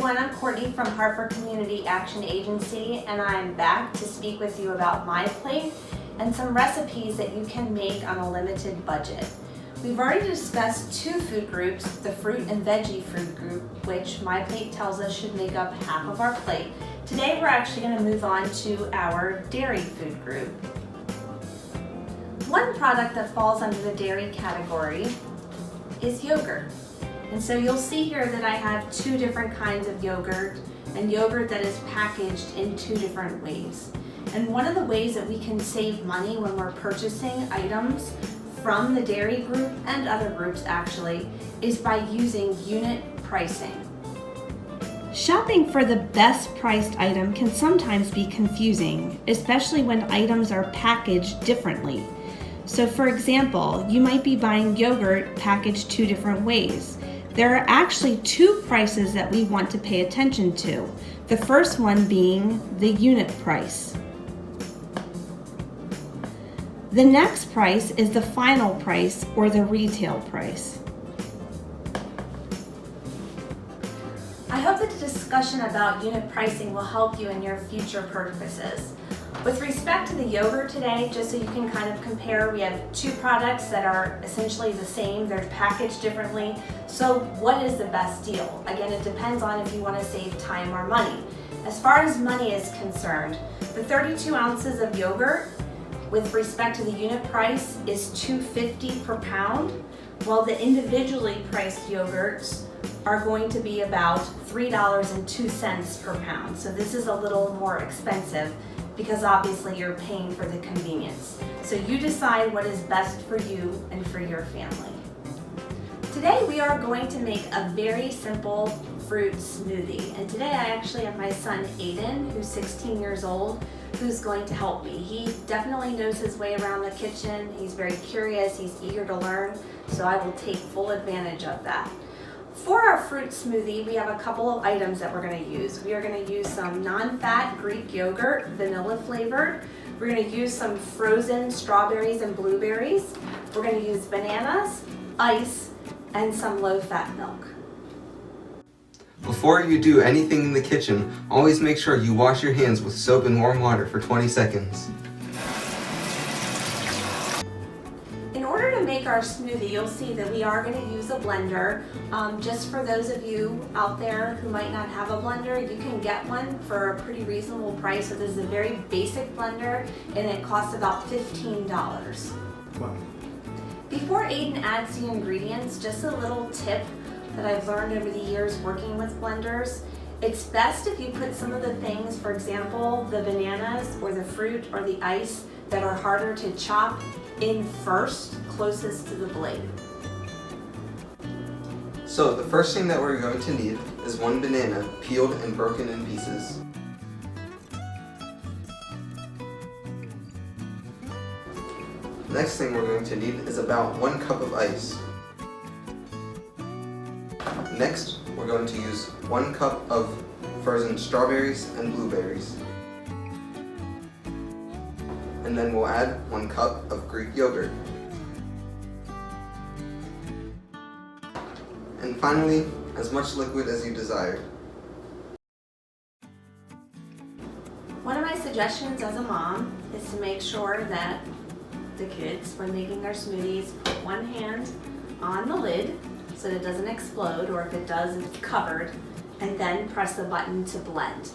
everyone, I'm Courtney from Hartford Community Action Agency, and I'm back to speak with you about My Plate and some recipes that you can make on a limited budget. We've already discussed two food groups, the fruit and veggie food group, which My Plate tells us should make up half of our plate. Today we're actually going to move on to our dairy food group. One product that falls under the dairy category is yogurt. And so you'll see here that I have two different kinds of yogurt and yogurt that is packaged in two different ways. And one of the ways that we can save money when we're purchasing items from the dairy group and other groups actually is by using unit pricing. Shopping for the best priced item can sometimes be confusing, especially when items are packaged differently. So for example, you might be buying yogurt packaged two different ways. There are actually two prices that we want to pay attention to. The first one being the unit price. The next price is the final price or the retail price. I hope that the discussion about unit pricing will help you in your future purchases. With respect to the yogurt today, just so you can kind of compare, we have two products that are essentially the same. They're packaged differently. So what is the best deal? Again, it depends on if you want to save time or money. As far as money is concerned, the 32 ounces of yogurt with respect to the unit price is $2.50 per pound, while the individually priced yogurts are going to be about $3.02 per pound. So this is a little more expensive because obviously you're paying for the convenience. So you decide what is best for you and for your family. Today we are going to make a very simple fruit smoothie. And today I actually have my son Aiden, who's 16 years old, who's going to help me. He definitely knows his way around the kitchen. He's very curious, he's eager to learn, so I will take full advantage of that. For our fruit smoothie, we have a couple of items that we're going to use. We are going to use some non-fat Greek yogurt, vanilla flavored. We're going to use some frozen strawberries and blueberries. We're going to use bananas, ice, and some low-fat milk. Before you do anything in the kitchen, always make sure you wash your hands with soap and warm water for 20 seconds. In order to make our smoothie, you'll see that we are going to use a blender. Just for those of you out there who might not have a blender, you can get one for a pretty reasonable price. So this is a very basic blender and it costs about $15. Wow. Before Aiden adds the ingredients, just a little tip that I've learned over the years working with blenders. It's best if you put some of the things, for example, the bananas or the fruit or the ice that are harder to chop in first, closest to the blade. So the first thing that we're going to need is one banana peeled and broken in pieces. Next thing we're going to need is about 1 cup of ice. Next, we're going to use 1 cup of frozen strawberries and blueberries. And then we'll add 1 cup of Greek yogurt. And finally, as much liquid as you desire. One of my suggestions as a mom is to make sure that the kids, when making their smoothies, put one hand on the lid so that it doesn't explode, or if it does, it's covered, and then press the button to blend.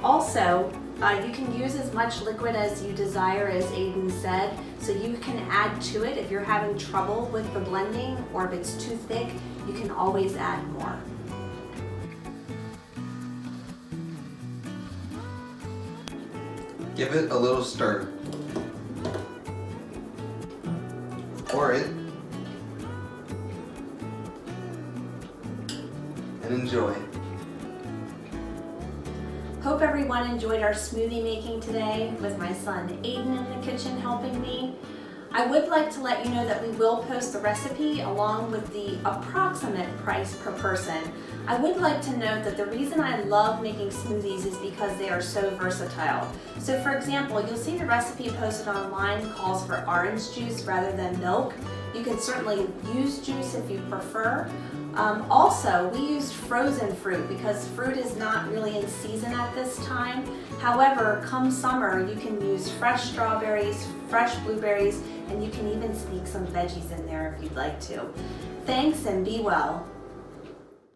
Also, you can use as much liquid as you desire, as Aiden said, so you can add to it. If you're having trouble with the blending or if it's too thick, you can always add more. Give it a little stir. Pour it and enjoy. Hope everyone enjoyed our smoothie making today with my son Aiden in the kitchen helping me. I would like to let you know that we will post the recipe along with the approximate price per person. I would like to note that the reason I love making smoothies is because they are so versatile. So for example, you'll see the recipe posted online calls for orange juice rather than milk. You can certainly use juice if you prefer. Also, we used frozen fruit because fruit is not really in season at this time. However, come summer, you can use fresh strawberries, fresh blueberries, and you can even sneak some veggies in there if you'd like to. Thanks and be well.